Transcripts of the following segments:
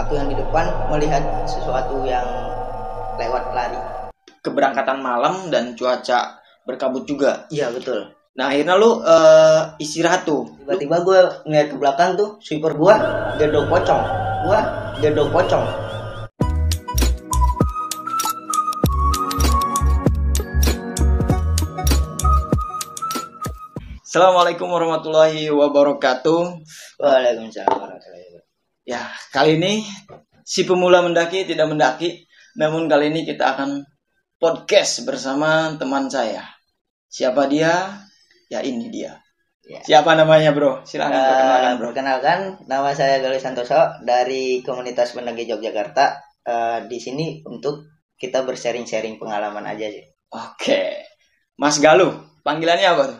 aku yang di depan melihat sesuatu yang lewat lari. Keberangkatan malam dan cuaca berkabut juga. Iya betul. Nah akhirnya lu istirahat tuh. Tiba-tiba gue ngeliat ke belakang tuh, sweeper gue gedong pocong. Assalamualaikum warahmatullahi wabarakatuh. Waalaikumsalam warahmatullahi wabarakatuh. Ya, kali ini si pemula mendaki tidak mendaki, namun kali ini kita akan podcast bersama teman saya. Siapa dia? Ya ini dia. Ya. Siapa namanya, Bro? Silakan perkenalkan, Bro. Perkenalkan, nama saya Galih Santoso dari komunitas pendaki Yogyakarta. Di sini untuk kita bersharing-sharing pengalaman aja sih. Oke. Mas Galuh, panggilannya apa tuh?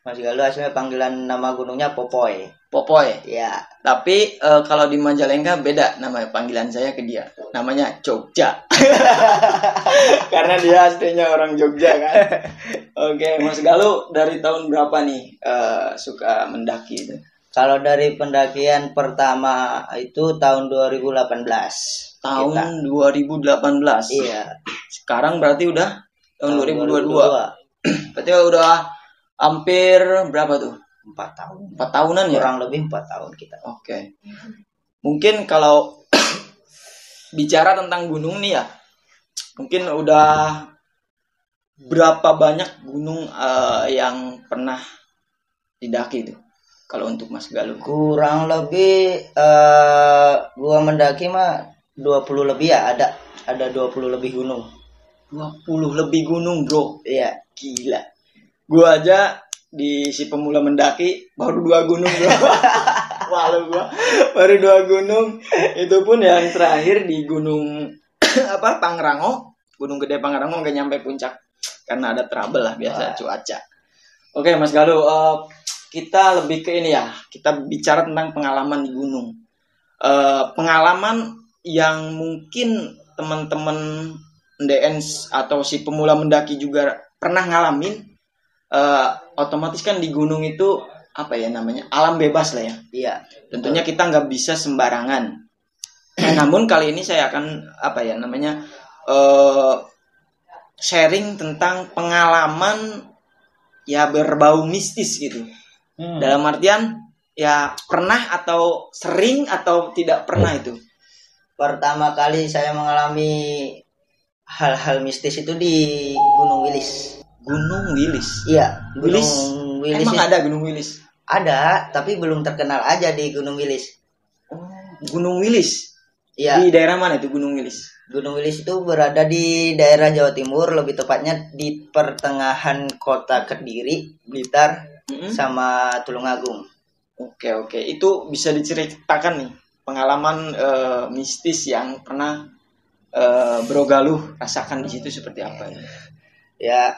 Mas Galuh aslinya panggilan nama gunungnya Popoy. Popoy. Ya. Tapi kalau di Majalengka beda nama panggilan saya ke dia. Namanya Jogja. Karena dia aslinya orang Jogja kan. Oke, Mas Galuh dari tahun berapa nih suka mendaki itu? Kalau dari pendakian pertama itu tahun 2018. Tahun kita. 2018. Iya. Sekarang berarti udah tahun 2022. 2022. Berarti udah hampir berapa tuh? 4 tahun. 4 tahunan ya? Kurang lebih 4 tahun kita. Oke. Mungkin kalau bicara tentang gunung nih ya, mungkin udah berapa banyak gunung yang pernah didaki tuh? Kalau untuk Mas Galuh. Kurang lebih gua mendaki mah 20 lebih ya, ada 20 lebih gunung. 20 lebih gunung, Bro. Iya. Gila. Gua aja di si pemula mendaki baru 2 gunung, Bro. Walau gua baru 2 gunung. Itu pun yang terakhir di gunung Pangrango. Gunung Gede Pangrango nggak nyampe puncak karena ada trouble lah biasa cuaca. Oke, Mas Galuh, kita lebih ke ini ya. Kita bicara tentang pengalaman di gunung. Pengalaman yang mungkin teman-teman NDN atau si pemula mendaki juga pernah ngalamin. Otomatis kan di gunung itu apa ya namanya, alam bebas lah ya. Iya. Tentunya kita nggak bisa sembarangan. Namun kali ini saya akan sharing tentang pengalaman ya berbau mistis gitu. Dalam artian ya pernah atau sering atau tidak pernah itu. Pertama kali saya mengalami hal-hal mistis itu di Gunung Wilis. Gunung Wilis. Iya, Wilis. Wilis. Emang ada Gunung Wilis? Ada, tapi belum terkenal aja di Gunung Wilis. Oh, Gunung Wilis. Iya. Di daerah mana itu Gunung Wilis? Gunung Wilis itu berada di daerah Jawa Timur, lebih tepatnya di pertengahan kota Kediri, Blitar, sama Tulungagung. Oke. Itu bisa diceritakan nih pengalaman mistis yang pernah Bro Galuh rasakan di situ seperti apa ya? Ya,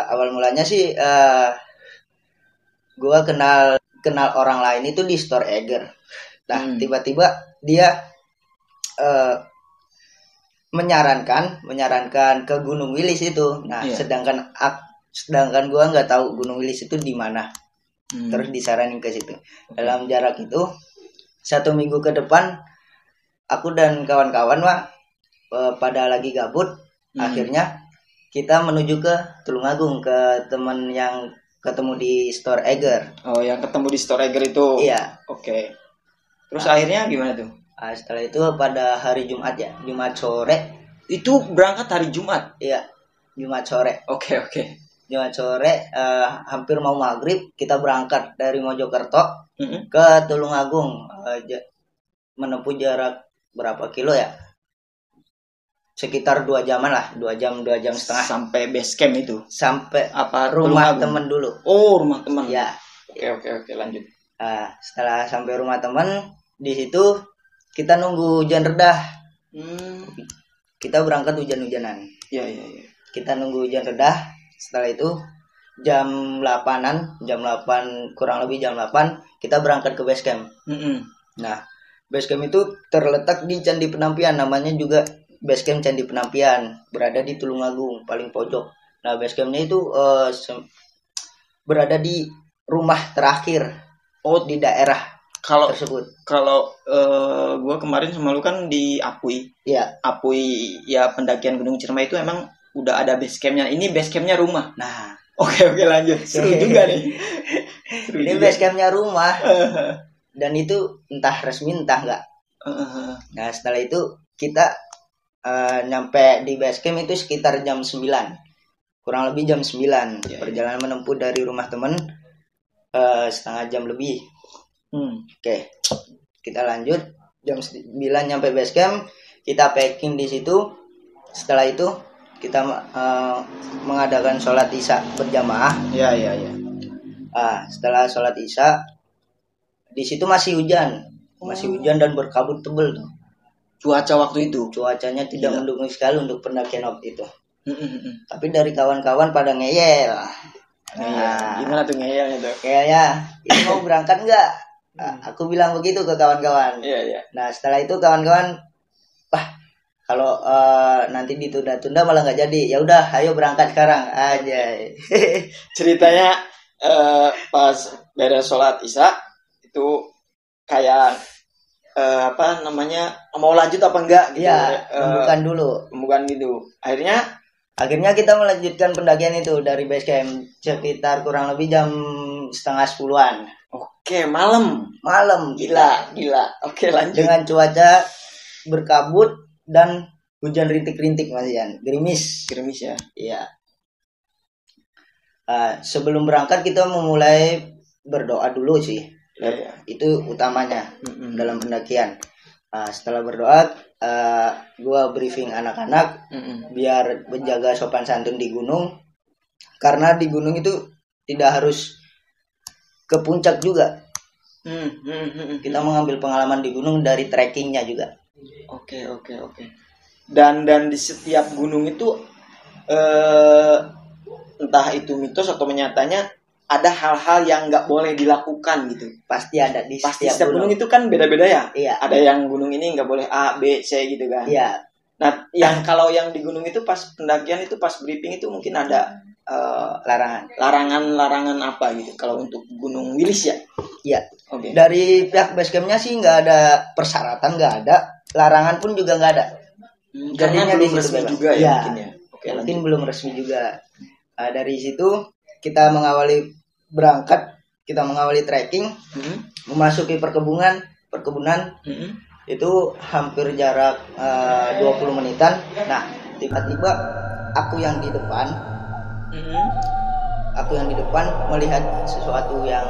awal mulanya sih gue kenal orang lain itu di Store Eger. Nah, tiba-tiba dia menyarankan ke Gunung Wilis itu. Nah, sedangkan gue nggak tahu Gunung Wilis itu di mana. Terus disaranin ke situ. Dalam jarak itu 1 minggu ke depan, aku dan kawan-kawan pada lagi gabut. Akhirnya kita menuju ke Tulungagung, ke teman yang ketemu di Store Eger. Oh, yang ketemu di Store Eger itu? Iya. Oke. Terus akhirnya gimana tuh? Setelah itu pada hari Jumat ya, Jumat sore. Itu berangkat hari Jumat? Iya, Jumat sore. Oke. Jumat sore, hampir mau maghrib, kita berangkat dari Mojokerto ke Tulungagung. Menempuh jarak berapa kilo ya? Sekitar 2 jaman lah, 2 jam setengah. Sampai base camp itu? Sampai rumah teman dulu. Oh, rumah teman. Ya. Oke, lanjut. Setelah sampai rumah teman, di situ kita nunggu hujan redah. Kita berangkat hujan-hujanan. Iya. Kita nunggu hujan redah. Setelah itu jam 8-an, kurang lebih jam 8, kita berangkat ke base camp. Nah, base camp itu terletak di Candi Penampian, namanya juga base camp Candi Penampian, berada di Tulungagung, paling pojok. Nah, base campnya itu berada di rumah terakhir di daerah tersebut. Kalau gue kemarin sama lu kan di Apui. Iya. Apui ya, pendakian Gunung Ciremai itu emang udah ada base campnya. Ini base campnya rumah. Nah, oke lanjut. Seru juga nih. Ini base campnya rumah. Dan itu entah resmi entah enggak. Nah, setelah itu kita nyampe di base camp itu sekitar jam 9. Kurang lebih jam 9. Perjalanan menempuh dari rumah temen setengah jam lebih. Oke. Kita lanjut jam 9 nyampe base camp, kita packing di situ. Setelah itu kita mengadakan sholat isya berjamaah. Iya. Setelah sholat isya di situ masih hujan dan berkabut tebel tuh. Cuaca waktu itu. Cuacanya tidak mendukung sekali untuk pendakian waktu itu. Tapi dari kawan-kawan pada ngeyel. Nah, gimana tuh ngeyel itu? Kayaknya ini mau berangkat nggak? Aku bilang begitu ke kawan-kawan. Iya. Nah, setelah itu kawan-kawan, kalau nanti ditunda-tunda malah nggak jadi. Ya udah, ayo berangkat sekarang aja. Ceritanya pas beres sholat isya itu kayak mau lanjut apa enggak gitu. Iya, pembukaan gitu. Akhirnya kita melanjutkan pendakian itu dari base camp sekitar kurang lebih jam 9:30. Oke, malam. Gila. Oke, lanjut. Dengan cuaca berkabut dan hujan rintik-rintik, Mas Ian. Gerimis ya. Iya. Sebelum berangkat kita memulai berdoa dulu sih. Itu utamanya dalam pendakian. Setelah berdoa, gua briefing anak-anak biar menjaga sopan santun di gunung, karena di gunung itu tidak harus ke puncak juga. Kita mengambil pengalaman di gunung dari trekkingnya juga. Oke. Dan di setiap gunung itu entah itu mitos atau nyatanya ada hal-hal yang nggak boleh dilakukan gitu. Pasti ada di setiap gunung itu kan beda-beda ya. Iya. Ada yang gunung ini nggak boleh A, B, C gitu kan. Iya. Nah, kalau yang di gunung itu pas pendakian itu pas briefing itu mungkin ada larangan apa gitu kalau untuk Gunung Wilis ya? Iya. Oke. Dari pihak basecampnya sih nggak ada persyaratan, nggak ada larangan pun juga nggak ada. Karena belum resmi juga ya mungkin ya. Oke, mungkin belum resmi juga. Dari situ kita berangkat, kita mengawali trekking, memasuki perkebunan. Itu hampir jarak 20 menitan. Nah, tiba-tiba aku yang di depan melihat sesuatu yang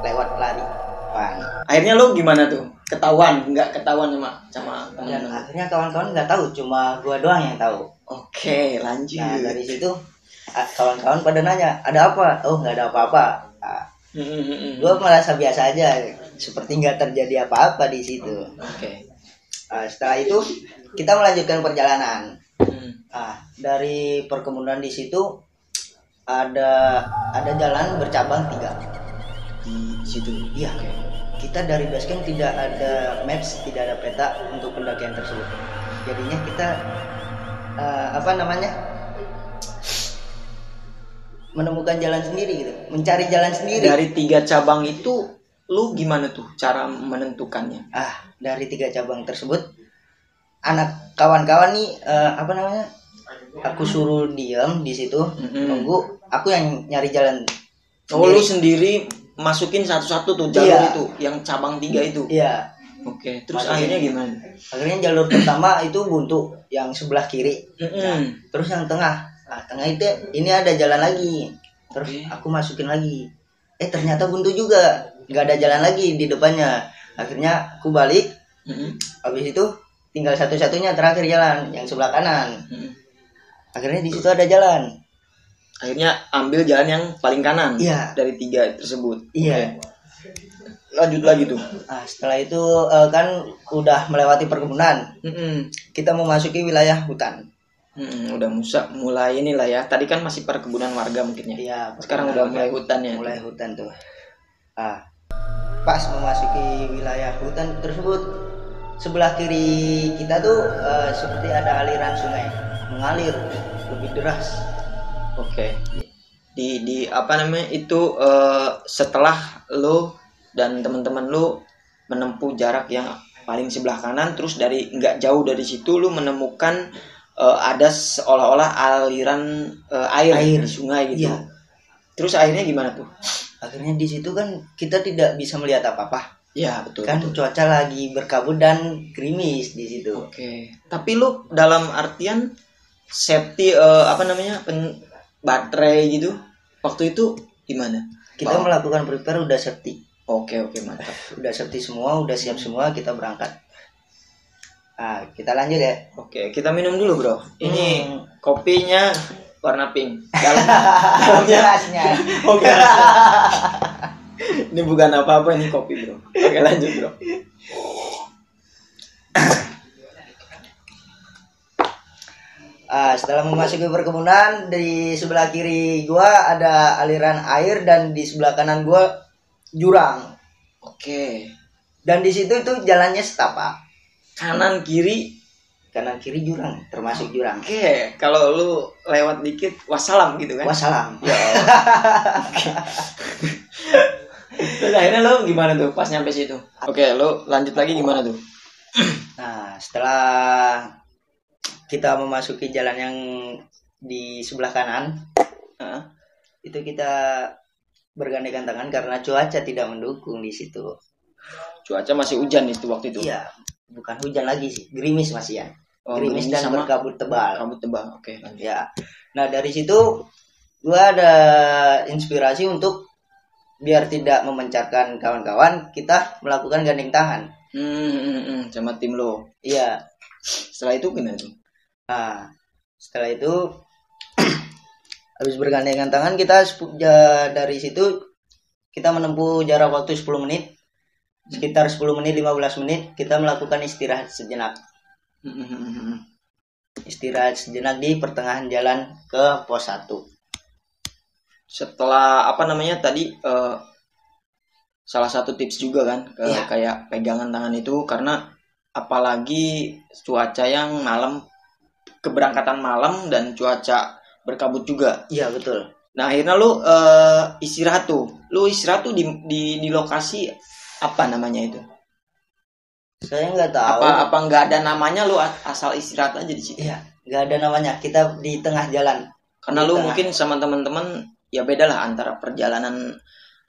lewat lari. Akhirnya lo gimana tuh? Nggak ketahuan sama dan akhirnya kawan-kawan nggak tahu, cuma gua doang yang tahu. Oke, lanjut. Nah, dari situ kawan-kawan pada nanya, ada apa? Oh, nggak ada apa-apa. Gua merasa biasa aja, seperti nggak terjadi apa-apa di situ. Oke. Setelah itu kita melanjutkan perjalanan. Dari perkebunan di situ ada jalan bercabang 3 di situ. Iya. Kita dari basecamp tidak ada maps, tidak ada peta untuk pendakian tersebut. Jadinya kita menemukan jalan sendiri gitu, mencari jalan sendiri. Dari 3 cabang itu lu gimana tuh cara menentukannya? Dari 3 cabang tersebut anak kawan-kawan nih aku suruh diam di situ nunggu, aku yang nyari jalan sendiri. Lu sendiri masukin satu-satu tuh jalur itu yang cabang 3 itu. Iya. Oke, terus akhirnya gimana? Akhirnya jalur pertama itu buntu yang sebelah kiri. Terus yang tengah itu ini ada jalan lagi. Terus aku masukin lagi. Ternyata buntu juga, nggak ada jalan lagi di depannya. Akhirnya aku balik. Habis itu tinggal satu-satunya terakhir jalan yang sebelah kanan. Akhirnya di situ ada jalan. Akhirnya ambil jalan yang paling kanan. Iya. Dari 3 tersebut. Iya. Lanjut lagi tuh. Setelah itu kan udah melewati perkebunan. Kita memasuki wilayah hutan. Udah mulai inilah ya. Tadi kan masih perkebunan warga mungkin ya. Iya. Sekarang udah mulai hutan ya. Mulai hutan tuh. Pas memasuki wilayah hutan tersebut, sebelah kiri kita tuh seperti ada aliran sungai mengalir lebih deras. Oke. Di apa namanya itu setelah lo dan teman-teman lu menempuh jarak yang paling sebelah kanan, terus dari nggak jauh dari situ lu menemukan ada seolah-olah aliran air di sungai gitu. Iya. Terus akhirnya gimana tuh? Akhirnya di situ kan kita tidak bisa melihat apa-apa. Ya betul. Kan betul. cuaca lagi berkabut dan gerimis di situ. Oke. Tapi lu dalam artian safety baterai gitu waktu itu gimana? Kita melakukan prepare udah safety. Oke mantap. Udah safety semua, udah siap semua, kita berangkat. Nah, kita lanjut ya. Oke, kita minum dulu, Bro. Ini kopinya warna pink. Dalamnya rasnya. Oke. Ini bukan apa-apa, ini kopi, Bro. Oke, lanjut, Bro. Setelah memasuki perkebunan, di sebelah kiri gua ada aliran air dan di sebelah kanan gua jurang. Oke. Dan di situ itu jalannya setapak. Kanan kiri jurang, termasuk jurang. Oke, kalau lu lewat dikit wassalam gitu kan? Wassalam. Ya. Terus akhirnya lu gimana tuh pas nyampe situ? Oke, lu lanjut lagi gimana tuh? Nah, setelah kita memasuki jalan yang di sebelah kanan, itu kita bergandengan tangan karena cuaca tidak mendukung di situ. Cuaca masih hujan itu waktu itu? Iya, bukan hujan lagi sih, gerimis masih ya. Gerimis dan sama berkabut tebal. Kabut tebal, oke. Ya, nah dari situ gua ada inspirasi untuk biar tidak memencarkan kawan-kawan, kita melakukan gandeng tangan. Sama tim lo. Iya. Setelah itu gimana tuh? Nah, setelah itu habis bergandengan tangan kita dari situ kita menempuh jarak waktu 10 menit. Sekitar 10 menit 15 menit kita melakukan istirahat sejenak. Istirahat sejenak di pertengahan jalan ke pos 1. Setelah tadi salah satu tips juga kan kayak pegangan tangan itu, karena apalagi cuaca yang malam, keberangkatan malam dan cuaca berkabut juga. Iya betul. Nah akhirnya lu istirahat tuh. Lu istirahat tuh di lokasi apa namanya itu? Saya nggak tahu. Apa nggak ada namanya, lu asal istirahat aja di situ? Iya, nggak ada namanya. Kita di tengah jalan. Karena lu mungkin sama teman-teman ya beda lah antara perjalanan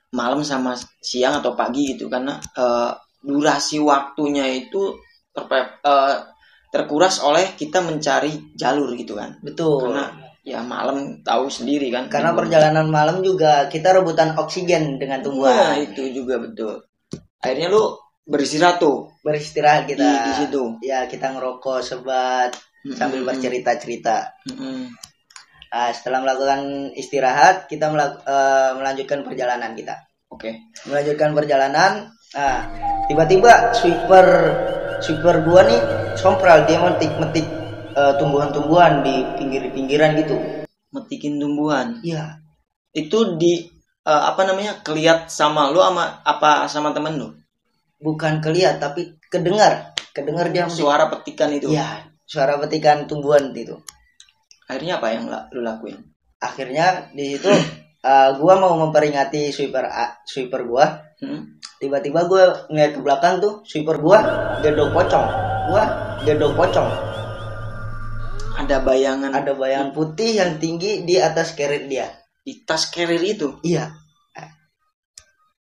malam sama siang atau pagi gitu, karena durasi waktunya itu terkuras oleh kita mencari jalur gitu kan. Betul. Karena ya malam tahu sendiri kan. Karena perjalanan malam juga kita rebutan oksigen dengan tumbuhan. Nah, itu juga betul. Akhirnya lu beristirahat tuh. Beristirahat kita di situ. Ya, kita ngerokok sebat sambil bercerita-cerita. Nah, setelah melakukan istirahat, kita melanjutkan perjalanan kita. Oke. Melanjutkan perjalanan. Nah, tiba-tiba sweeper gua nih sompral, dia metik tumbuhan-tumbuhan di pinggiran gitu. Metikin tumbuhan. Iya. Itu keliat sama lu sama temen lu? Bukan keliat tapi kedengar dia suara petikan itu. Iya, suara petikan tumbuhan itu. Akhirnya apa yang lu lakuin? Akhirnya di situ gua mau memperingati sweeper gua. Tiba-tiba gua ngeliat ke belakang tuh, sweeper gua gedok pocong. Ada bayangan putih yang tinggi di atas carrier dia. Di tas carrier itu? Iya.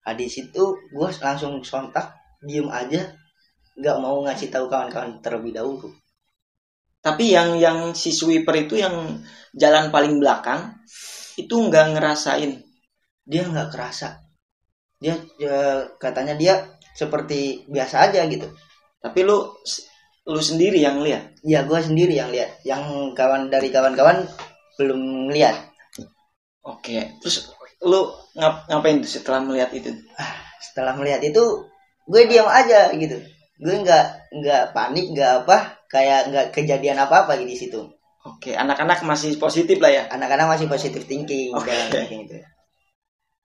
Nah, di situ gua langsung sontak, diem aja, nggak mau ngasih tahu kawan-kawan terlebih dahulu. Tapi yang si sweeper itu yang jalan paling belakang itu nggak ngerasain. Dia nggak kerasa. Dia katanya dia seperti biasa aja gitu. Tapi lu sendiri yang lihat? Iya, gue sendiri yang lihat. Yang kawan-kawan belum lihat. Oke. Terus lu ngapain tuh setelah melihat itu? Setelah melihat itu gue diam aja gitu. Gue nggak panik, nggak apa, kayak nggak kejadian apa-apa di situ. Oke, anak-anak masih positif lah ya. Anak-anak masih positive thinking. Gitu.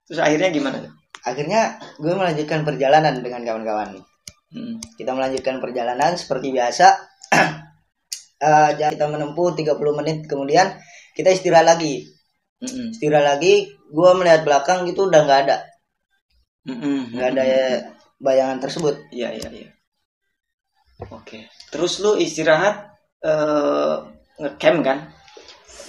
Terus akhirnya gimana tuh? Akhirnya gue melanjutkan perjalanan dengan kawan-kawan. Kita melanjutkan perjalanan seperti biasa. Kita menempuh 30 menit kemudian kita istirahat lagi. Istirahat lagi, gue melihat belakang gitu udah nggak ada. nggak ada bayangan tersebut. Iya. Oke. Terus lu istirahat ngecamp kan?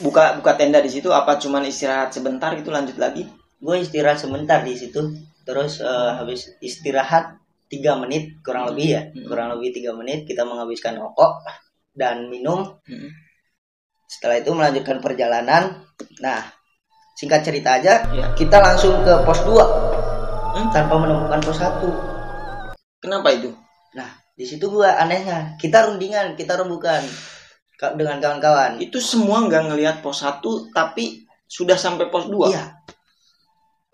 Buka tenda di situ apa cuman istirahat sebentar gitu lanjut lagi? Gue istirahat sebentar di situ. Terus habis istirahat 3 menit kurang lebih ya. Kurang lebih 3 menit kita menghabiskan rokok dan minum. Setelah itu melanjutkan perjalanan. Nah, singkat cerita aja, kita langsung ke pos 2 tanpa menemukan pos 1. Kenapa itu? Nah, di situ gua anehnya, kita rundingan, kita rembukan dengan kawan-kawan. Itu semua nggak ngelihat pos 1 tapi sudah sampai pos 2. Iya.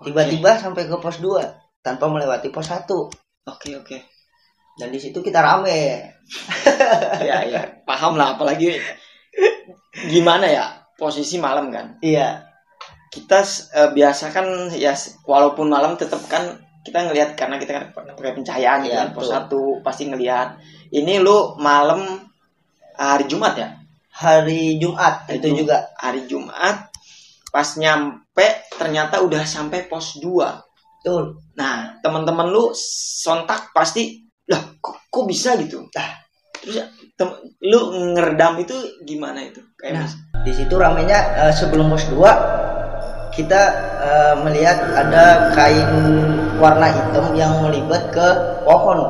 Tiba-tiba sampai ke pos 2 tanpa melewati pos 1. Oke. Dan di situ kita rame. Ya, paham lah, apalagi gimana ya, posisi malam kan. Iya. Kita biasa kan ya walaupun malam tetap kan kita ngelihat karena kita kan pakai pencahayaan gitu kan. Pos 1 pasti ngelihat. Ini lu malam hari Jumat ya? Hari Jumat itu juga. Hari Jumat pas nyampe ternyata udah sampai pos 2. Betul. Nah, teman-teman lu sontak pasti, lah kok bisa gitu? Terus lu ngeredam itu gimana itu? Nah, di situ ramenya sebelum pos 2 kita melihat ada kain warna hitam yang melibat ke pohon.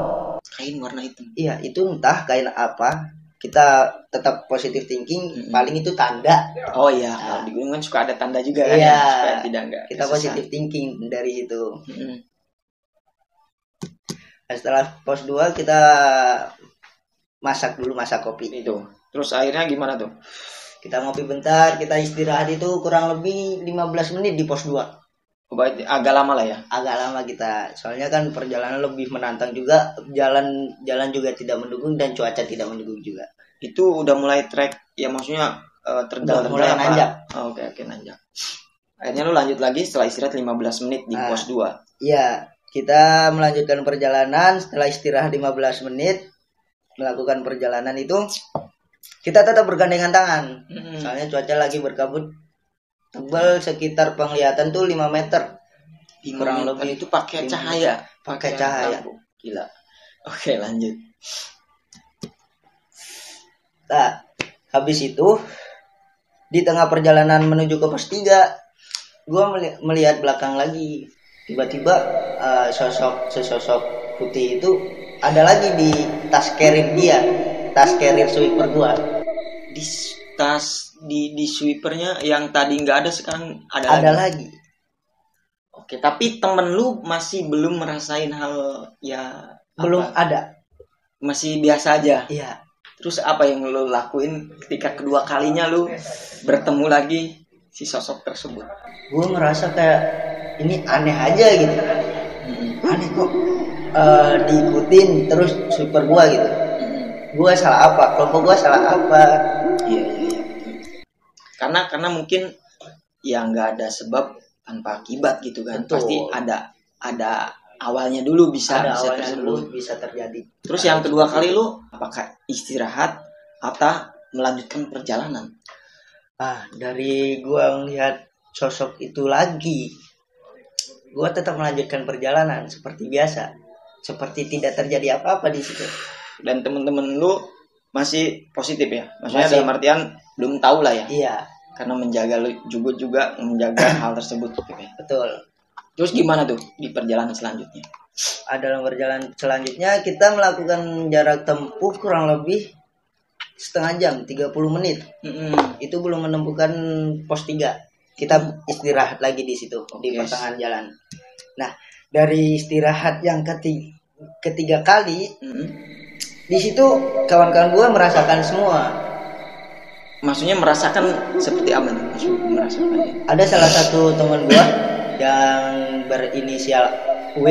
Kain warna hitam? Iya, itu entah kain apa. Kita tetap positive thinking, paling itu tanda. Oh iya, kalau di gunung kan suka ada tanda juga kan, iya, supaya tidak enggak. Kita positive thinking dari situ. Nah, setelah pos 2 kita masak kopi. Itu. Terus akhirnya gimana tuh? Kita ngopi bentar, kita istirahat itu kurang lebih 15 menit di pos 2. Agak lama lah ya? Agak lama kita. Soalnya kan perjalanan lebih menantang juga. Jalan juga tidak mendukung dan cuaca tidak mendukung juga. Itu udah mulai trek, ya maksudnya terjal mulai nanjak. Oh, oke, nanjak. Akhirnya lu lanjut lagi setelah istirahat 15 menit di pos 2. Iya, kita melanjutkan perjalanan setelah istirahat 15 menit. Melakukan perjalanan itu kita tetap bergandengan tangan. Soalnya cuaca lagi berkabut tebal, sekitar penglihatan tuh 5 meter. Kurang lebih itu pakai cahaya. Pakai cahaya. Gila. Oke, lanjut. Nah, habis itu di tengah perjalanan menuju ke pos 3, gue melihat belakang lagi. Tiba-tiba sesosok putih itu ada lagi di tas carrier dia, tas carrier sweeper gue. Di tas di sweepernya yang tadi nggak ada sekarang ada lagi. Oke, tapi temen lu masih belum merasain hal ya? Belum ada. Masih biasa aja. Iya. Terus apa yang lu lakuin ketika kedua kalinya lu bertemu lagi si sosok tersebut? Gue ngerasa kayak ini aneh aja gitu. Aneh kok diikutin terus sweeper gue gitu. Gue salah apa? Kelompok gue salah apa? Iya. Karena mungkin ya nggak ada sebab tanpa akibat gitu kan. Betul. Pasti ada awalnya dulu bisa terjadi. Terus yang kedua kali lu apakah istirahat atau melanjutkan perjalanan? Dari gua ngelihat sosok itu lagi, gua tetap melanjutkan perjalanan seperti biasa, seperti tidak terjadi apa-apa di situ. Dan teman-teman lu masih positif ya? Maksudnya dalam artian belum tahu lah ya? Iya. Karena menjaga lu juga menjaga hal tersebut gitu ya. Betul. Terus gimana tuh di perjalanan selanjutnya? Dalam perjalanan selanjutnya kita melakukan jarak tempuh kurang lebih setengah jam, 30 menit. Itu belum menemukan pos 3. Kita istirahat lagi di situ, di pertengahan jalan. Nah, dari istirahat yang ketiga kali, di situ kawan-kawan gue merasakan semua. Maksudnya merasakan seperti apa nih? Merasakan. Ada salah satu teman gue yang berinisial W.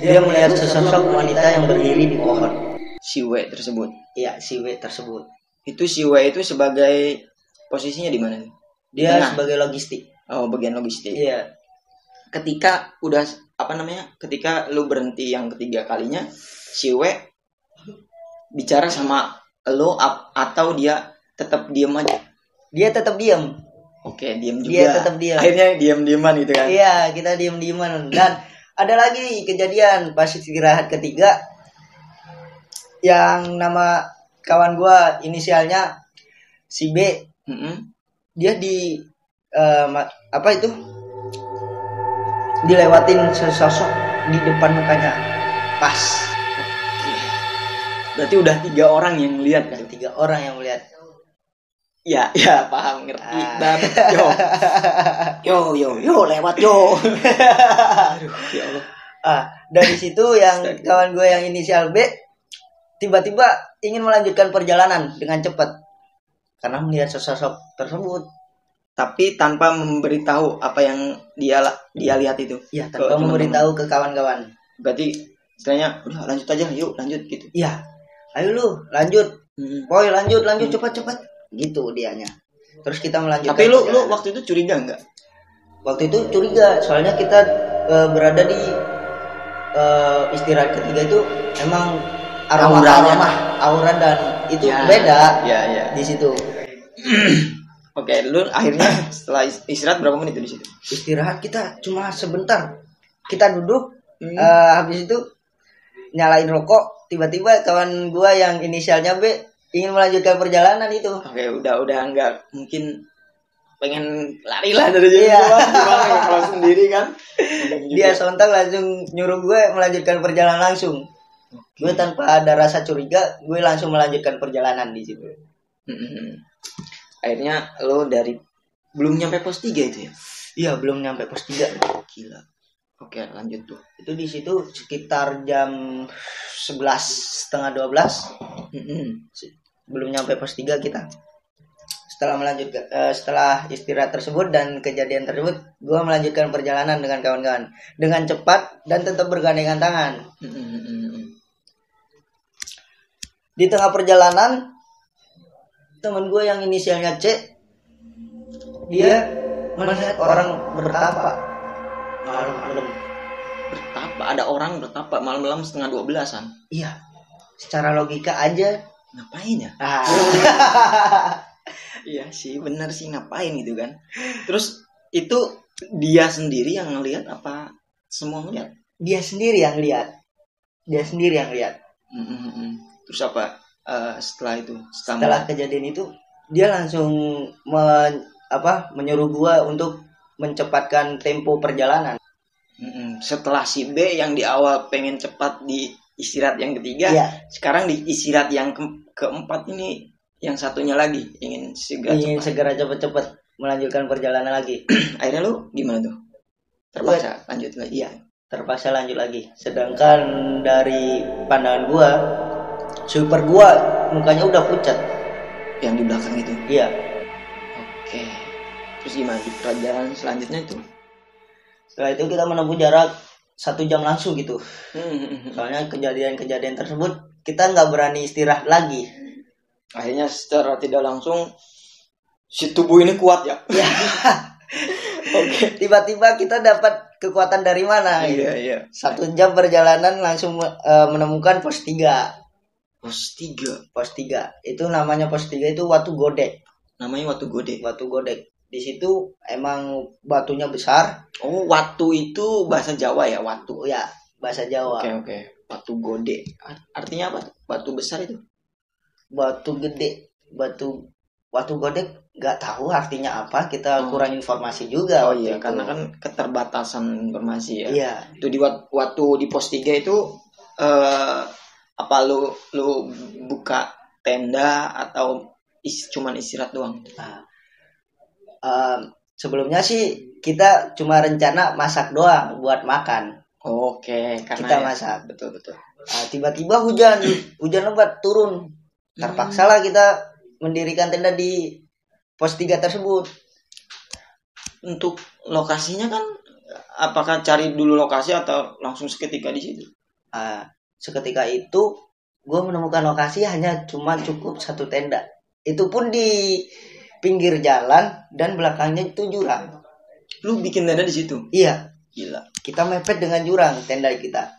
Dia melihat sesosok wanita yang berdiri di pohon. Si W tersebut. Iya, si W tersebut. Itu si W itu sebagai posisinya di mana nih? Dia sebagai logistik. Oh, bagian logistik. Iya. Ketika udah ketika lu berhenti yang ketiga kalinya, si W bicara sama lo atau dia tetap diam aja? Dia tetap diam. Oke, diam juga. Dia tetap diam. Akhirnya diam-diaman gitu kan? Iya, kita diam-diaman. Dan ada lagi kejadian pas istirahat ketiga, yang nama kawan gua inisialnya si B. Dia di apa itu, dilewatin sesosok di depan mukanya pas. Berarti udah 3 orang yang lihat kan? 3 orang yang melihat. Ya paham, ngerti. Dan yo lewat yo. Aduh, ya Allah. Dari situ yang kawan gue yang inisial B tiba-tiba ingin melanjutkan perjalanan dengan cepat karena melihat sosok tersebut, tapi tanpa memberitahu apa yang dia lihat itu. Iya, tanpa memberitahu ke kawan-kawan. Berarti istilahnya udah lanjut aja, yuk lanjut gitu. Iya. Ayo lu lanjut. Boy lanjut cepat gitu dianya. Terus kita melanjutkan. Tapi lu waktu itu curiga enggak? Waktu itu curiga, soalnya kita berada di istirahat ketiga itu emang aura dan itu beda. Ya. Di situ. Oke, lu akhirnya setelah istirahat berapa menit di situ? Istirahat kita cuma sebentar. Kita duduk, habis itu nyalain rokok, tiba-tiba kawan gua yang inisialnya B ingin melanjutkan perjalanan itu. Oke, udah enggak, mungkin pengen lari lah dari sini. Gimana kalau sendiri kan? Dia sontak langsung nyuruh gue melanjutkan perjalanan langsung. Gue tanpa ada rasa curiga, gue langsung melanjutkan perjalanan di situ. Akhirnya lo dari belum nyampe pos 3 itu ya? Iya, belum nyampe pos 3. Gila. Oke, lanjut tuh. Itu di situ sekitar jam 11:30 12. Belum nyampe pos 3 kita. Setelah istirahat tersebut dan kejadian tersebut, gue melanjutkan perjalanan dengan kawan-kawan dengan cepat dan tetap bergandengan tangan. Di tengah perjalanan, teman gue yang inisialnya C, dia melihat orang bertapa malam-malam. Bertapa? Ada orang bertapa malam-malam 11:30-an? Iya. Secara logika aja, ngapain ya? Iya sih, benar sih, ngapain gitu kan. Terus itu dia sendiri yang ngelihat apa semua ngelihat? Dia sendiri yang lihat. Terus apa setelah itu? Setelah kejadian itu, dia langsung menyuruh gua untuk mencepatkan tempo perjalanan. Setelah si B yang di awal pengen cepat di istirahat yang ketiga, sekarang di istirahat yang keempat ini, yang satunya lagi ingin segera cepat melanjutkan perjalanan lagi. Akhirnya lu gimana tuh? Terpaksa lanjut lagi? Iya, terpaksa lanjut lagi. Sedangkan dari pandangan gua, sweeper gua mukanya udah pucat. Yang di belakang itu? Iya. Oke. Terus gimana di perjalanan selanjutnya itu? Setelah itu kita menempuh jarak 1 jam langsung gitu. Soalnya kejadian-kejadian tersebut kita nggak berani istirahat lagi. Akhirnya secara tidak langsung si tubuh ini kuat ya. Oke. Tiba-tiba kita dapat kekuatan dari mana? Iya. 1 jam perjalanan langsung menemukan pos 3. Pos 3. Itu namanya pos 3 itu Watu Godek. Namanya Watu Godek. Di situ emang batunya besar. Oh, watu itu bahasa Jawa ya, watu. Ya, bahasa Jawa. Oke. Watu Godek. Artinya apa? Batu besar itu? Batu gede, Watu Godek nggak tahu artinya apa, kita kurang informasi juga. Iya, karena kan keterbatasan informasi ya. Iya. Itu di waktu di pos 3 itu apa lu buka tenda atau cuman istirahat doang? Sebelumnya sih kita cuma rencana masak doang buat makan. Oke, karena kita masak. Betul. Tiba-tiba hujan lebat turun. Terpaksalah kita mendirikan tenda di pos 3 tersebut. Untuk lokasinya kan, apakah cari dulu lokasi atau langsung seketika di situ? Seketika itu gue menemukan lokasi hanya cuma cukup 1 tenda. Itu pun di pinggir jalan dan belakangnya itu jurang. Lu bikin tenda di situ? Iya. Gila. Kita mepet dengan jurang tenda kita.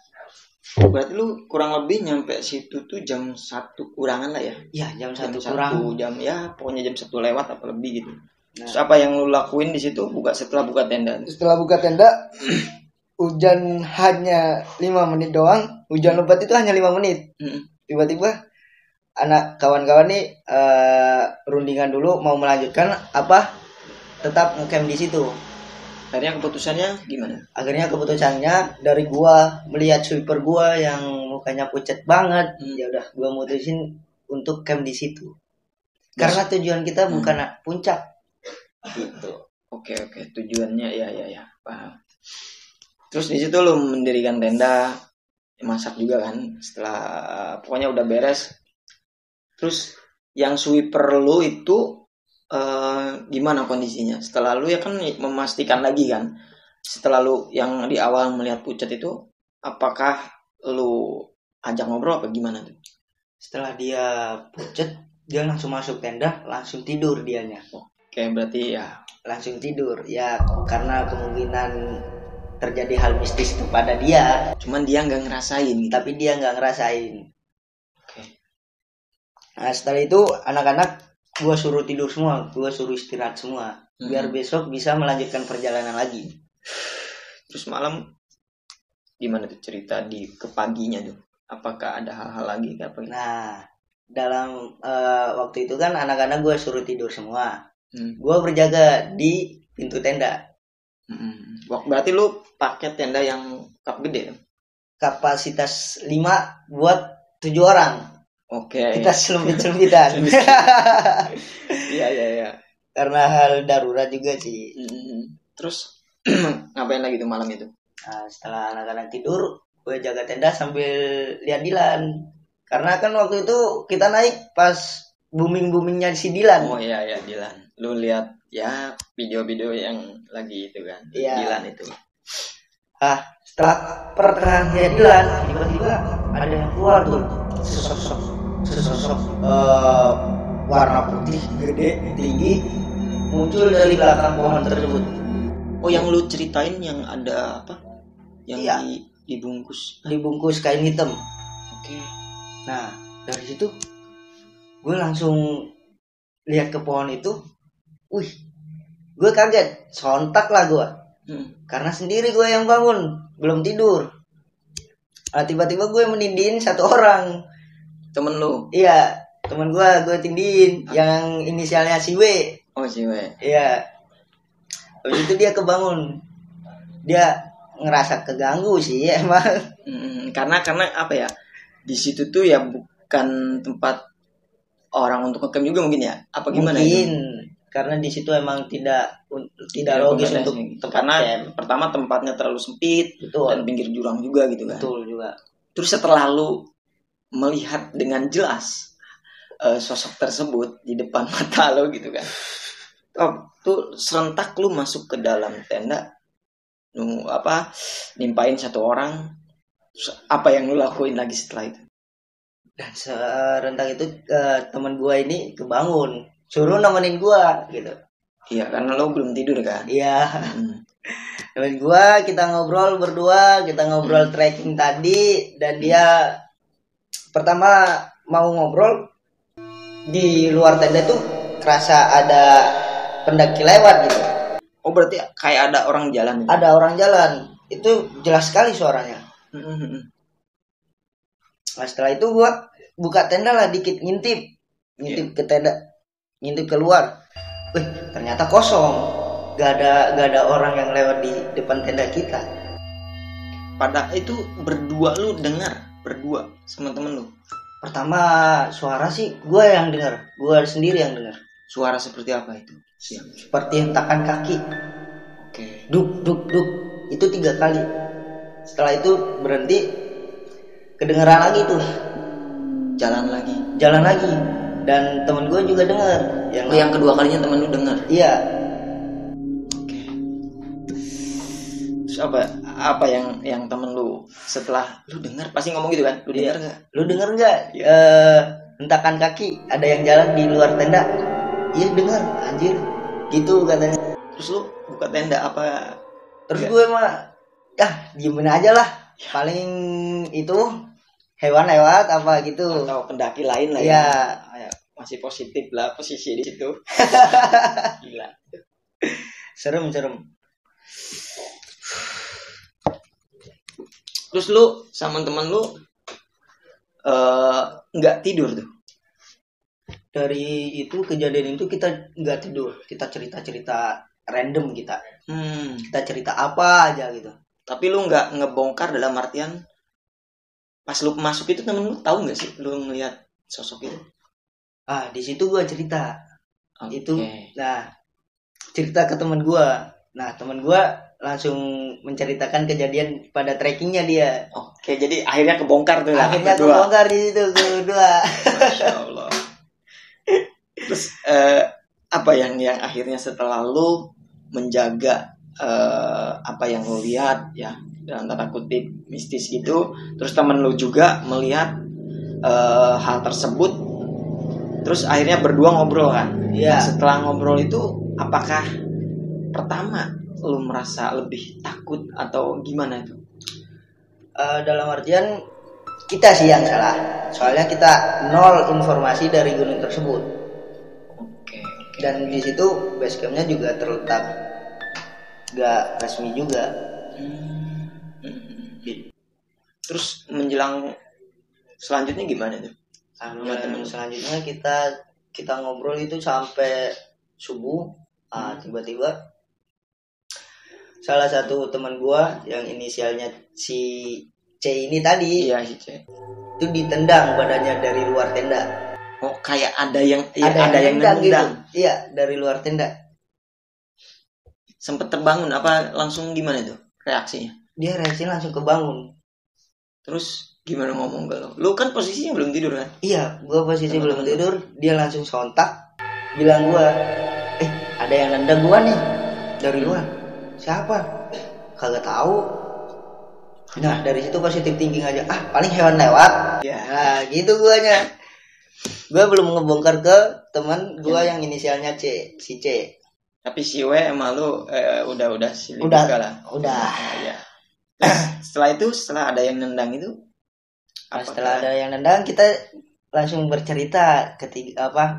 Berarti lu kurang lebih nyampe situ tuh jam 1 kurangan lah ya? Iya, jam 1 kurang. Jam ya, pokoknya jam 1 lewat apa lebih gitu. Terus apa yang lu lakuin di situ setelah buka tenda? Setelah buka tenda, hujan hanya 5 menit doang. Hujan lebat itu hanya 5 menit. Tiba-tiba anak kawan-kawan nih rundingan dulu mau melanjutkan apa tetap ngecamp di situ. Akhirnya keputusannya gimana? Akhirnya keputusannya dari gua melihat sweeper gua yang mukanya pucat banget, ya udah gua mutusin untuk camp di situ. Karena tujuan kita bukan puncak. Gitu. Oke, tujuannya ya, paham. Terus di situ lu mendirikan tenda, masak juga kan? Setelah pokoknya udah beres. Terus yang sweeper lu itu gimana kondisinya? Setelah lu ya kan memastikan lagi kan. Setelah lu yang di awal melihat pucat itu, apakah lu ajak ngobrol apa gimana tuh? Setelah dia pucat, dia langsung masuk tenda, langsung tidur dianya. Oke, berarti ya langsung tidur. Ya karena kemungkinan terjadi hal mistis kepada dia. Cuman dia nggak ngerasain. Gitu. Tapi dia nggak ngerasain. Oke. Nah setelah itu anak-anak gue suruh tidur semua, gue suruh istirahat semua, biar besok bisa melanjutkan perjalanan lagi. Terus malam gimana tuh cerita ke paginya tuh? Apakah ada hal-hal lagi kayak apa? Nah dalam waktu itu kan anak-anak gue suruh tidur semua, gue berjaga di pintu tenda. Berarti lu pakai tenda yang kap gede? Kapasitas 5 buat 7 orang. Oke. Kita selempit-selempitan. Iya. Karena hal darurat juga sih. Terus ngapain lagi tuh malam itu? Nah, setelah anak-anak tidur, gue jaga tenda sambil lihat Dilan. Karena kan waktu itu kita naik pas booming-boomingnya si Dilan. Oh iya Dilan. Lu lihat ya video-video yang lagi itu kan. Iya. Dilan itu. Setelah pertengahan Dilan, tiba-tiba ada yang keluar tuh. Sesosok warna putih gede tinggi muncul dari belakang pohon tersebut. Oh yang lu ceritain yang ada apa? Yang dibungkus kain hitam. Oke. Nah dari situ gue langsung lihat ke pohon itu. Gue kaget, sontak lah gue. Karena sendiri gue yang bangun, belum tidur. Tiba-tiba gue menindin satu orang. Temen lu? Iya, temen gue tindiin yang inisialnya si W. Oh si W. Iya. Habis itu dia kebangun. Dia ngerasa keganggu sih emang. Karena apa ya? Di situ tuh ya bukan tempat orang untuk ngecamp juga mungkin ya? Apa gimana? Mungkin karena di situ emang tidak logis untuk karena camp. Pertama tempatnya terlalu sempit. Betul. Dan pinggir jurang juga gitu kan. Betul juga. Terus setelah lu melihat dengan jelas sosok tersebut di depan mata lo gitu kan. Tuh serentak lu masuk ke dalam tenda, nimpain satu orang. Terus apa yang lu lakuin lagi setelah itu? Dan serentak itu teman gua ini kebangun, suruh nemenin gua gitu. Iya, karena lo belum tidur kan? Iya. Temen gua, kita ngobrol berdua, kita ngobrol trekking tadi, dan dia pertama mau ngobrol di luar tenda tuh kerasa ada pendaki lewat gitu. Oh berarti kayak ada orang jalan? Gitu? Ada orang jalan, itu jelas sekali suaranya. Nah setelah itu gua buka tenda lah dikit, ngintip ke tenda, ngintip keluar. Ternyata kosong, gak ada orang yang lewat di depan tenda kita. Pada itu berdua lu dengar? Berdua sama temen lu? Pertama suara sih gue yang dengar, gue sendiri yang dengar. Suara seperti apa itu? Seperti hentakan kaki. Oke. Duk duk duk, itu 3 kali. Setelah itu berhenti, kedengeran lagi tuh. Jalan lagi. Dan temen gue juga dengar. Yang kedua kalinya temen lu dengar? Iya. Oke. Terus apa yang temen lu setelah lu dengar pasti ngomong gitu kan? Lu dengar nggak? Lu dengar nggak? Hentakan kaki, ada yang jalan di luar tenda. Iya dengar, anjir. Gitu katanya. Terus lu buka tenda apa? Terus gue mah, diemin aja lah. Paling itu hewan lewat apa gitu. Atau pendaki lain lah ya. Masih positif lah posisi di situ. Gila. Serem. Terus lu sama teman lu nggak tidur tuh? Dari itu kejadian itu kita nggak tidur, kita cerita random kita. Kita cerita apa aja gitu. Tapi lu nggak ngebongkar dalam artian pas lu masuk itu temen lu tahu nggak sih lu ngelihat sosok itu? Di situ gua cerita. Itu nah cerita ke teman gua. Nah teman gua langsung menceritakan kejadian pada trekkingnya dia. Oke, jadi akhirnya kebongkar tuh. Akhirnya kebongkar di situ kedua. Masya Allah. Terus apa yang akhirnya setelah lu menjaga apa yang lu lihat ya dalam tanda kutip mistis gitu, terus temen lu juga melihat hal tersebut, terus akhirnya berdua ngobrol kan? Iya. Nah, setelah ngobrol itu apakah pertama lu merasa lebih takut atau gimana itu? Dalam artian kita sih yang salah, soalnya kita nol informasi dari gunung tersebut. Oke. Dan di situ base campnya juga terletak gak resmi juga. Terus menjelang selanjutnya gimana tuh? Selanjutnya kita ngobrol itu sampai subuh. Tiba-tiba salah satu teman gua yang inisialnya si C ini tadi, iya si C, itu ditendang badannya dari luar tenda. Oh, kayak ada yang nendang gitu. Iya, dari luar tenda. Sempet terbangun apa langsung gimana tuh reaksinya? Dia reaksinya langsung kebangun. Terus gimana ngomong ke lo? Lu kan posisinya belum tidur kan? Iya, gua posisi belum tidur. Dia langsung sontak bilang gua, ada yang nendang gua nih dari luar. Siapa? Kagak tahu. Nah, dari situ positif thinking aja. Paling hewan lewat. Ya, gitu guanya. Gua belum ngebongkar ke teman gua yang inisialnya C, si C. Tapi si W emang lu udah sih udah. Ya. Setelah ada yang nendang itu, setelah ada yang nendang kita langsung bercerita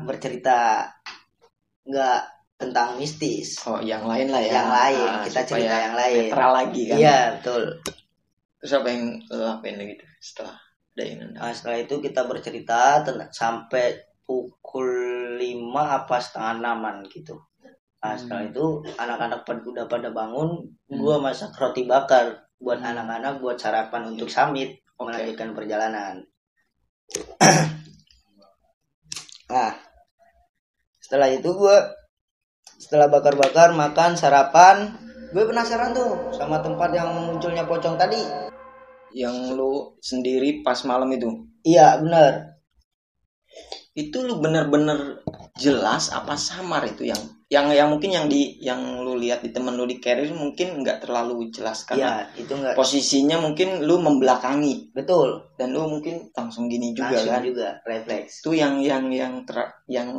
bercerita nggak tentang mistis. Oh, yang lain lah ya. Yang lain, kita cerita yang lain. Netral lagi kan. Iya, betul. Terus apa yang lo lakuin gitu setelah ada yang nendang? Setelah itu kita bercerita sampai pukul 5 apa setengah 6 gitu. Setelah itu anak-anak udah pada bangun, gua masak roti bakar buat anak-anak buat sarapan untuk summit melanjutkan perjalanan. Setelah itu setelah bakar-bakar makan sarapan, gue penasaran tuh sama tempat yang munculnya pocong tadi. Yang lu sendiri pas malam itu? Iya, benar. Itu lu bener-bener jelas apa samar itu yang mungkin yang lu lihat di temen lu di carrier mungkin nggak terlalu jelas karena itu enggak. Posisinya mungkin lu membelakangi. Betul. Dan lu mungkin langsung gini juga langsung kan. juga refleks. Itu yang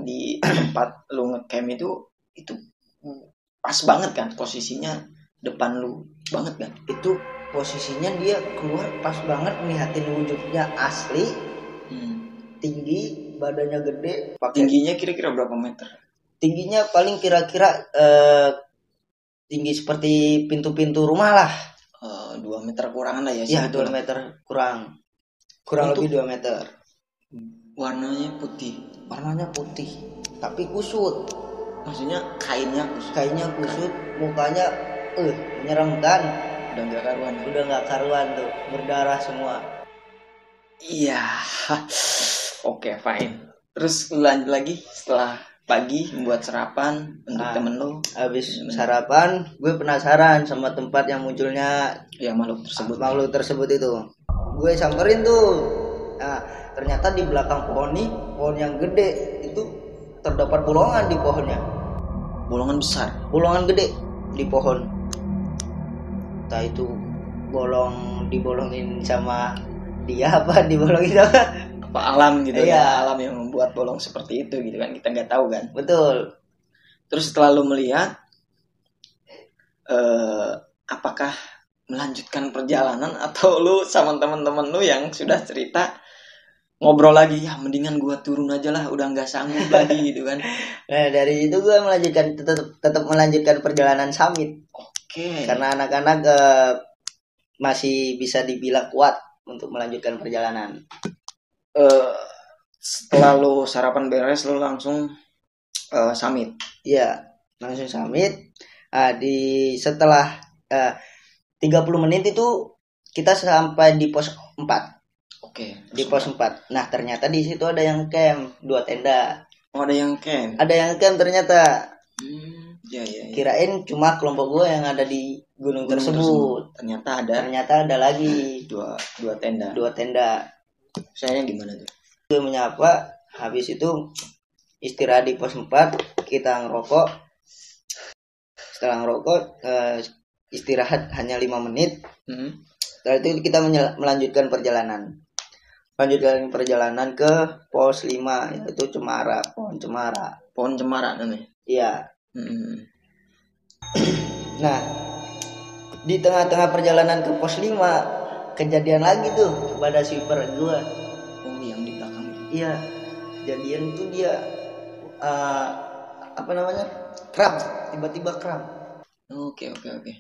di tempat lu ngecamp itu pas banget kan posisinya depan lu banget kan. Itu posisinya dia keluar pas banget ngeliatin wujudnya asli. Tinggi, badannya gede. Tingginya kira-kira berapa meter? Tingginya paling kira-kira tinggi seperti pintu-pintu rumah lah. 2 meter kurangan lah ya. Iya, 2 meter kurang lebih 2 meter. Warnanya putih tapi kusut. Maksudnya kainnya kusut, mukanya menyeramkan. Udah nggak karuan tuh, berdarah semua. Iya. Oke, fine. Terus lanjut lagi setelah pagi membuat sarapan untuk temen lo. Habis sarapan, gue penasaran sama tempat yang munculnya makhluk tersebut itu. Gue samperin tuh. Nah, ternyata di belakang pohon yang gede itu terdapat bolongan di pohonnya. Bolongan besar. Bolongan gede di pohon. Entah itu dibolongin sama dia apa dibolongin apa alam gitu ya, alam yang membuat bolong seperti itu gitu kan, kita nggak tahu kan. Betul. Terus setelah lu melihat apakah melanjutkan perjalanan atau lu sama teman-teman lu yang sudah cerita ngobrol lagi, ya mendingan gua turun aja lah, udah nggak sanggup lagi gitu kan. Nah, dari itu gua tetap melanjutkan perjalanan summit. Oke. Karena anak-anak masih bisa dibilang kuat untuk melanjutkan perjalanan. Setelah lo sarapan beres lo langsung summit. Iya, langsung summit. Setelah 30 menit itu kita sampai di pos 4. Oke. Di pos 4. Nah, ternyata di situ ada yang camp 2 tenda. Oh, ada yang camp. Ada yang camp ternyata. Ya. Kirain cuma kelompok gue yang ada di gunung tersebut. Ternyata ada lagi dua tenda. Saya gimana tuh? Gue menyapa, habis itu istirahat di pos 4, kita ngerokok. Setelah ngerokok, istirahat hanya 5 menit. Setelah itu kita melanjutkan perjalanan. Lanjutkan perjalanan ke pos 5, yaitu Cemara, Pohon Cemara namanya. Iya. Nah, di tengah-tengah perjalanan ke pos 5 kejadian lagi tuh kepada sweeper gua. Oh, yang di belakang. Iya. Kejadian tuh dia kram, tiba-tiba kram. Oke.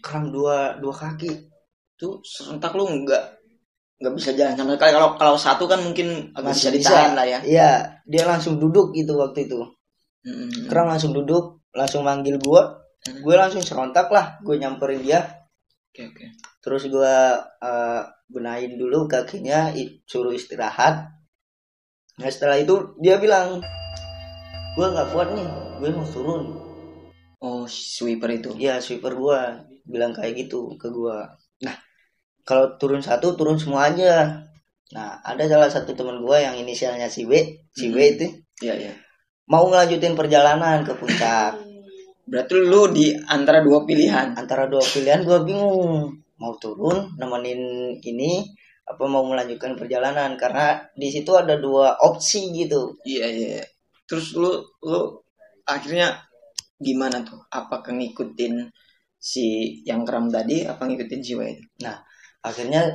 Kram dua kaki. Tuh serentak lu nggak bisa jalan sama sekali. Kalau satu kan mungkin agak bisa ditahan lah ya. Iya, dia langsung duduk gitu waktu itu. Kram langsung duduk, langsung manggil gua. Gue langsung serontak lah, gue nyamperin dia. Oke. Terus gue benahin dulu kakinya, suruh istirahat. Nah, setelah itu dia bilang, gue nggak kuat nih, gue mau turun. Oh, sweeper itu? Iya, sweeper gue bilang kayak gitu ke gue. Nah, kalau turun satu, turun semua aja. Nah, ada salah satu teman gue yang inisialnya si W itu. Iya. Mau ngelanjutin perjalanan ke puncak. Berarti lu di antara dua pilihan. Gue bingung. Mau turun nemenin ini apa mau melanjutkan perjalanan, karena di situ ada 2 opsi gitu. Iya. Terus lu akhirnya gimana tuh? Apakah ngikutin si yang kram tadi apa ngikutin si W itu? Nah, akhirnya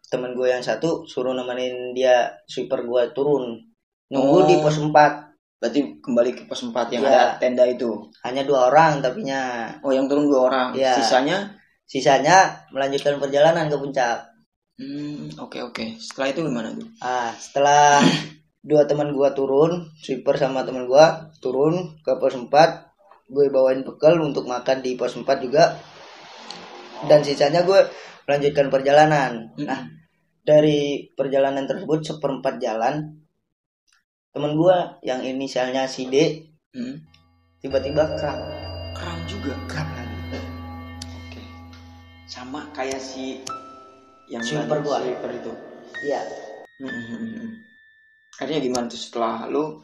temen gue yang satu suruh nemenin dia sweeper gue turun. Nunggu di pos 4. Berarti kembali ke pos 4 yang ada tenda itu. Hanya 2 orang tapinya. Oh, yang turun 2 orang. Ya. Sisanya melanjutkan perjalanan ke puncak. Oke. Setelah itu gimana tuh? Setelah 2 teman gua turun, sweeper sama teman gua turun ke pos 4, gue bawain bekal untuk makan di pos 4 juga. Dan sisanya gue melanjutkan perjalanan. Nah, dari perjalanan tersebut 1/4 jalan, temen gue yang inisialnya si D tiba-tiba kram juga. Kram lagi. Oke. Sama kayak si yang sweeper itu. Iya. Akhirnya gimana tuh setelah lu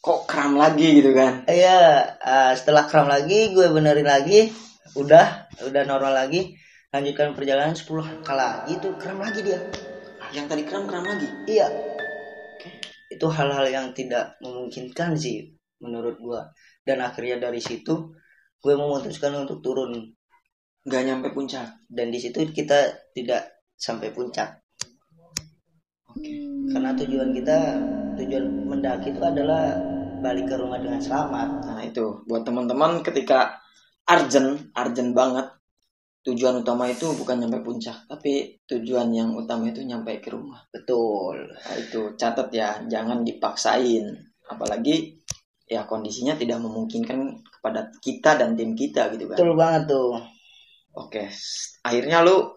kok kram lagi gitu kan? Iya, setelah kram lagi gue benerin lagi, udah normal lagi, lanjutkan perjalanan 10 kali itu kram lagi dia. Yang tadi kram lagi? Iya. Itu hal-hal yang tidak memungkinkan sih menurut gue. Dan akhirnya dari situ gue memutuskan untuk turun. Nggak nyampe puncak. Dan di situ kita tidak sampai puncak. Karena tujuan mendaki itu adalah balik ke rumah dengan selamat. Nah, itu buat teman-teman ketika urgent banget, tujuan utama itu bukan nyampe puncak, tapi tujuan yang utama itu nyampe ke rumah. Betul. Nah, itu catat ya, jangan dipaksain. Apalagi ya kondisinya tidak memungkinkan kepada kita dan tim kita gitu kan. Betul banget tuh. Oke, akhirnya lu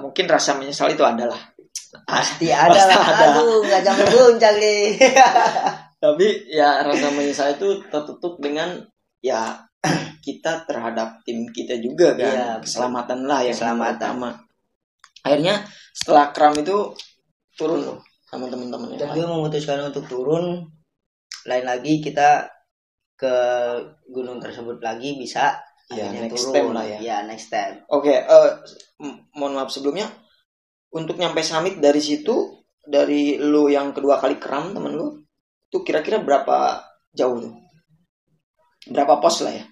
mungkin rasa menyesal itu adalah pasti ada lah. Aduh, nggak sampai puncak nih. Tapi ya rasa menyesal itu tertutup dengan ya kita terhadap tim kita juga kan. Ya, keselamatan lah yang keselamatan. Akhirnya setelah kram itu turun sama teman-teman. Dan gue memutuskan untuk turun. Lain lagi kita ke gunung tersebut lagi bisa. Ya, next time lah ya. Ya, next time. Oke, mohon maaf sebelumnya. Untuk nyampe summit dari situ, dari lu yang kedua kali kram temen lu, itu kira-kira berapa jauh tuh? Berapa pos lah ya?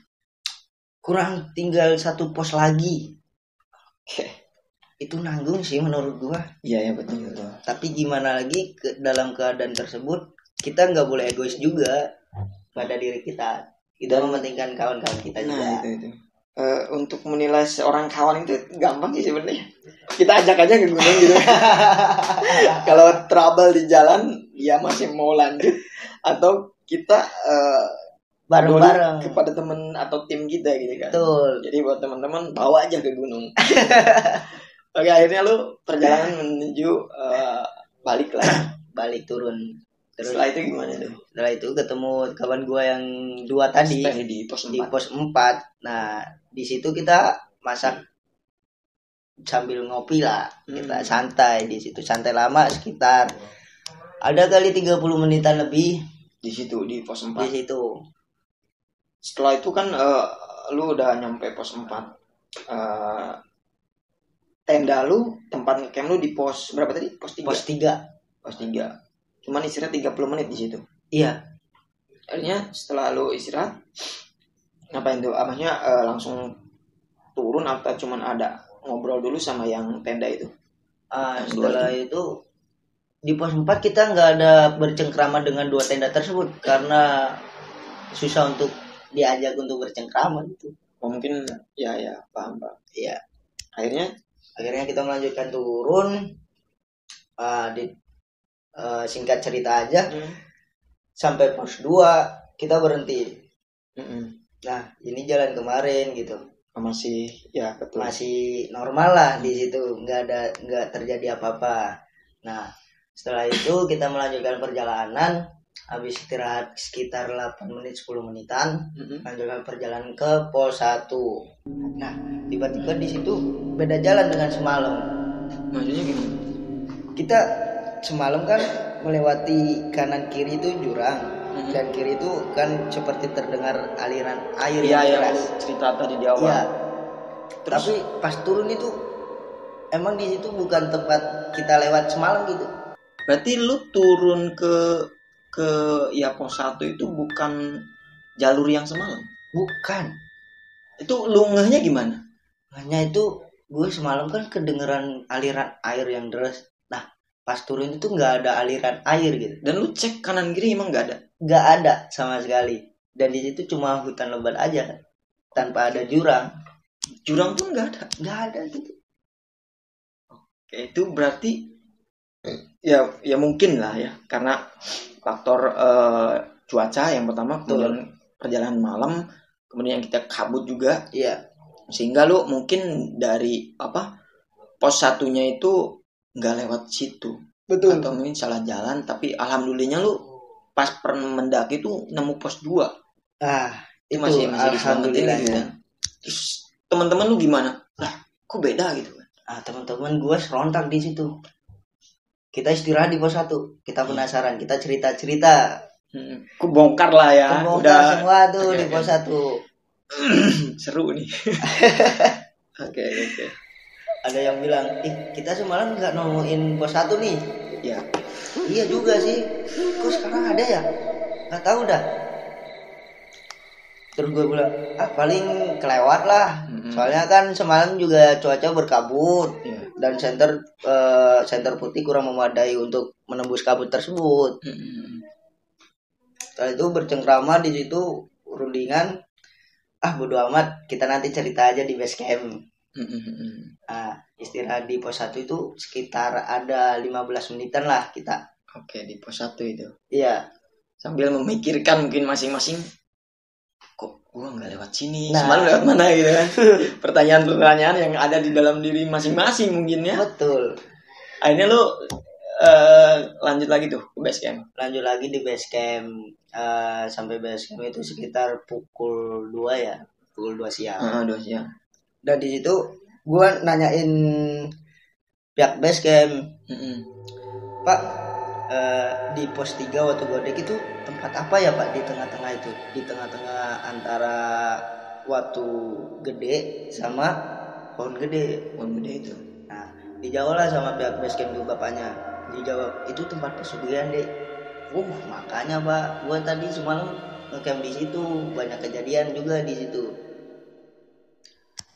Kurang tinggal 1 pos lagi. Oke. Itu nanggung sih menurut gua. Iya betul. Tapi gimana lagi dalam keadaan tersebut kita nggak boleh egois juga pada diri kita. Kita mementingkan kawan-kawan kita juga. Nah itu. untuk menilai seorang kawan itu gampang sih sebenarnya. Kita ajak aja ke gunung gitu. Kalau trouble di jalan, dia masih mau lanjut atau kita bareng-bareng kepada teman atau tim kita gitu kan. Betul. Jadi buat teman-teman bawa aja ke gunung. Oke, akhirnya lu perjalanan menuju balik turun. Terus setelah itu gimana tuh? Setelah itu ketemu kawan gua yang 2 tadi di pos 4. Di pos 4. Nah, di situ kita masak sambil ngopi lah. Kita santai di situ, santai lama sekitar ada kali 30 menitan lebih di situ di pos 4. Di situ. Setelah itu kan lu udah nyampe pos 4. Tenda lu, tempat camp lu di pos berapa tadi? Pos 3. Pos 3. Cuman istirahat 30 menit di situ. Iya. Akhirnya setelah lu istirahat ngapain tuh? Maksudnya langsung turun atau cuman ada ngobrol dulu sama yang tenda itu? Setelah itu di pos 4 kita nggak ada bercengkrama dengan 2 tenda tersebut karena susah untuk diajak untuk bercengkrama itu. Mungkin ya paham. Iya. Akhirnya kita melanjutkan turun. Singkat cerita aja, sampai pos 2 kita berhenti. Nah, ini jalan kemarin gitu. Masih ya betul. Masih normal lah di situ, nggak terjadi apa-apa. Nah, setelah itu kita melanjutkan perjalanan. Habis istirahat sekitar 8 menit 10 menitan, lanjutkan perjalanan ke pos 1. Nah, tiba-tiba di situ beda jalan dengan semalam. Maksudnya gimana? Kita semalam kan melewati kanan kiri itu jurang, dan kiri itu kan seperti terdengar aliran air yang deras. Cerita tadi di awal. Ya. Tapi pas turun itu emang di situ bukan tempat kita lewat semalam gitu. Berarti lu turun ke pos 1 itu bukan jalur yang semalam? Bukan. Itu lu ngehnya gimana? Ngehnya itu gue semalam kan kedengeran aliran air yang deras. Nah, pas turun itu nggak ada aliran air gitu. Dan lu cek kanan kiri emang nggak ada? Nggak ada sama sekali. Dan di situ cuma hutan lebat aja, tanpa ada jurang. Jurang pun nggak ada? Nggak ada gitu. Oke, itu berarti ya mungkin lah ya, karena faktor cuaca yang pertama, kemudian perjalanan malam, kemudian kita kabut juga. Iya. Sehingga lu mungkin dari pos 1-nya itu nggak lewat situ. Betul. Atau mungkin salah jalan, tapi alhamdulillahnya lu pas mendaki itu nemu pos 2. Itu masih alhamdulillahnya. Terus teman-teman lu gimana? Lah, kok beda gitu kan? Teman-teman gue serontak di situ. Kita istirahat di pos 1. Kita penasaran, kita cerita-cerita. Ku bongkar lah ya. Udah semua tuh di pos 1. Seru nih. Oke. Ada yang bilang, kita semalam nggak nemuin pos 1 nih. Ya. Iya juga sih. Kok sekarang ada ya? Nggak tahu dah. Terus gue bilang, paling kelewat lah. Soalnya kan semalam juga cuaca berkabut. Dan senter putih kurang memadai untuk menembus kabut tersebut. Setelah itu bercengkrama di situ, rundingan. Bodo amat, kita nanti cerita aja di base camp. Istirahat di pos 1 itu sekitar ada 15 menitan lah kita. Oke, di pos 1 itu. Iya. Sambil memikirkan mungkin masing-masing, kok gua nggak lewat sini, semalam lewat mana gitu kan. Pertanyaan-pertanyaan yang ada di dalam diri masing-masing mungkin ya. Betul. Akhirnya lu lanjut lagi tuh ke base camp. Lanjut lagi di base camp. Sampai base camp itu sekitar pukul 2 ya. Pukul 2 siang. 2 siang. Dan di situ gue nanyain pihak base camp. Pak, di pos 3 waktu Godek itu tempat apa ya Pak di tengah-tengah itu? Di tengah-tengah antara Watu Gede sama pohon gede itu. Nah, dijawab lah sama pihak base camp itu bapaknya. Dijawab, itu tempat pesugihan deh. Makanya Pak, gue tadi semalam ngecamp di situ, banyak kejadian juga di situ.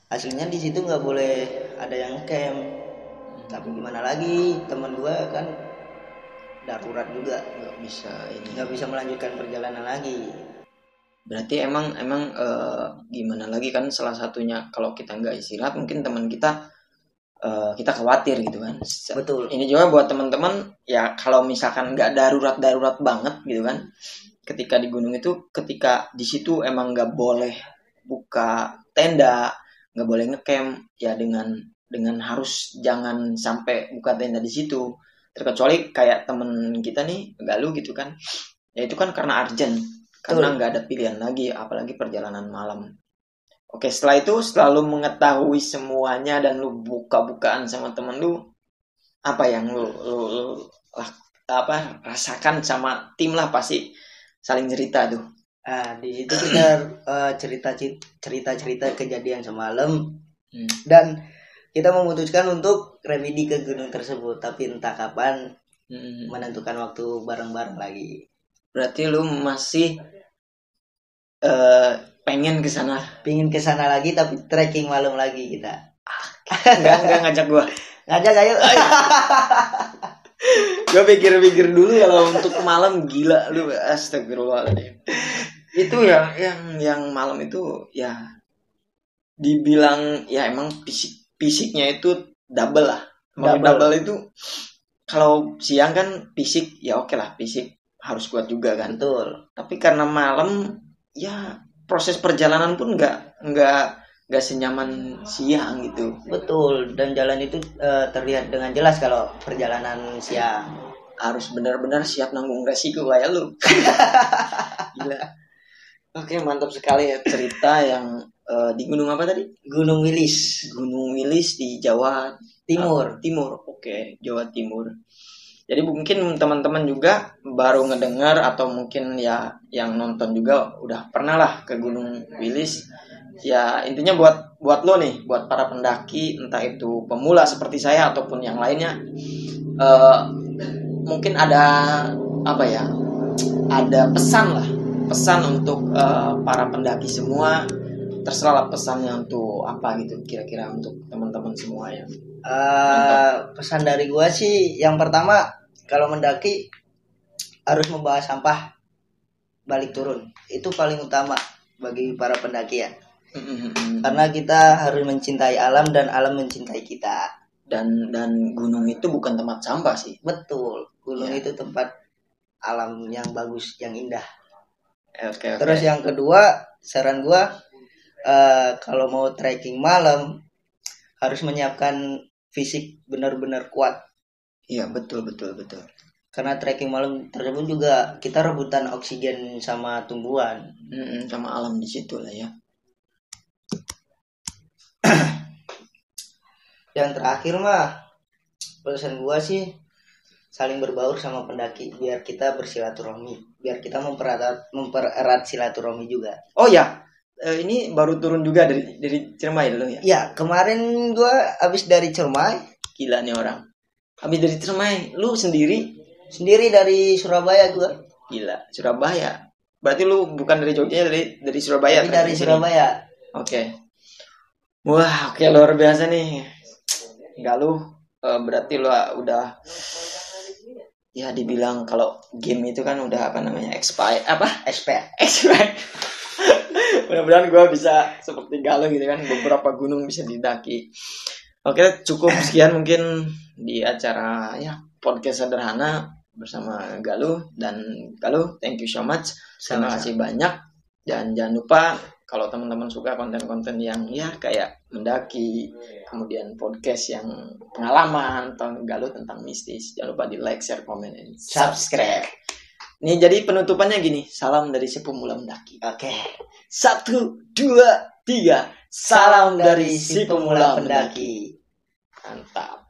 Aslinya di situ nggak boleh ada yang camp, tapi gimana lagi, teman gue kan darurat juga, nggak bisa melanjutkan perjalanan lagi. Berarti emang gimana lagi kan, salah satunya kalau kita nggak istirahat mungkin teman kita kita khawatir gitu kan. Betul. Ini juga buat teman-teman ya, kalau misalkan nggak darurat banget gitu kan, ketika di gunung itu, ketika di situ emang nggak boleh buka tenda, nggak boleh ngecamp ya, dengan harus jangan sampai buka tenda di situ, terkecuali kayak temen kita nih Galuh gitu kan, ya itu kan karena urgent, karena nggak ada pilihan lagi, apalagi perjalanan malam. Oke, setelah itu, setelah lu mengetahui semuanya dan lu buka-bukaan sama temen lu, apa yang lu rasakan sama tim lah, pasti saling cerita tuh. Di situ kita cerita kejadian semalam, dan kita memutuskan untuk remedi ke gunung tersebut, tapi entah kapan menentukan waktu bareng-bareng lagi. Berarti lu masih pengen ke sana lagi, tapi trekking malam lagi kita. Enggak ngajak gua. Ngajak ayo. Gua pikir-pikir dulu kalau untuk malam, gila lu, astagfirullahaladzim. Itu yang malam itu ya dibilang ya emang fisiknya itu double lah. Double itu kalau siang kan fisik ya oke lah, fisik harus kuat juga kan. Betul. Tapi karena malam ya proses perjalanan pun nggak senyaman siang gitu. Betul, dan jalan itu terlihat dengan jelas kalau perjalanan siang. Harus benar-benar siap nanggung resiko kayak lu. Gila. Oke, mantap sekali ya cerita yang di gunung apa tadi? Gunung Wilis. Gunung Wilis di Jawa Timur. Oke, Jawa Timur. Jadi mungkin teman-teman juga baru ngedengar, atau mungkin ya yang nonton juga udah pernah lah ke Gunung Wilis. Ya intinya buat lo nih, buat para pendaki, entah itu pemula seperti saya ataupun yang lainnya, mungkin ada ada pesan untuk para pendaki semua. Terserah pesannya untuk apa gitu, kira-kira untuk teman-teman semua ya. Pesan dari gua sih, yang pertama, kalau mendaki harus membawa sampah balik turun. Itu paling utama bagi para pendaki ya. Karena kita harus mencintai alam dan alam mencintai kita. Dan gunung itu bukan tempat sampah sih. Betul. Gunung itu tempat alam yang bagus, yang indah. Okay. Terus yang kedua, saran gua, kalau mau trekking malam harus menyiapkan fisik benar-benar kuat. Iya, betul. Karena trekking malam tersebut juga kita rebutan oksigen sama tumbuhan, sama alam di situ lah ya. Yang terakhir mah, pesan gua sih saling berbaur sama pendaki, biar kita bersilaturahmi, biar kita mempererat silaturahmi juga. Oh ya, ini baru turun juga dari Ciremai dulu ya? Ya, kemarin gua habis dari Ciremai. Gila nih orang. Habis dari Ciremai, lu sendiri dari Surabaya gua. Gila, Surabaya. Berarti lu bukan dari Jogja, dari Surabaya. Tapi dari Surabaya. Oke. Wah, oke, luar biasa nih. Galuh, berarti lu udah ya dibilang kalau game itu kan udah expired. Mudah-mudahan gue bisa seperti Galuh gitu kan, beberapa gunung bisa didaki. Oke, cukup sekian mungkin di acara ya podcast sederhana bersama Galuh. Dan Galuh, thank you so much. Terima kasih banyak. Dan jangan lupa, kalau teman-teman suka konten-konten yang ya kayak mendaki, kemudian podcast yang pengalaman atau Galuh tentang mistis, jangan lupa di like, share, komen, dan subscribe. Ini jadi penutupannya gini, salam dari si pemula mendaki. Oke. 1, 2, 3. Salam dari si pemula mendaki. Mantap.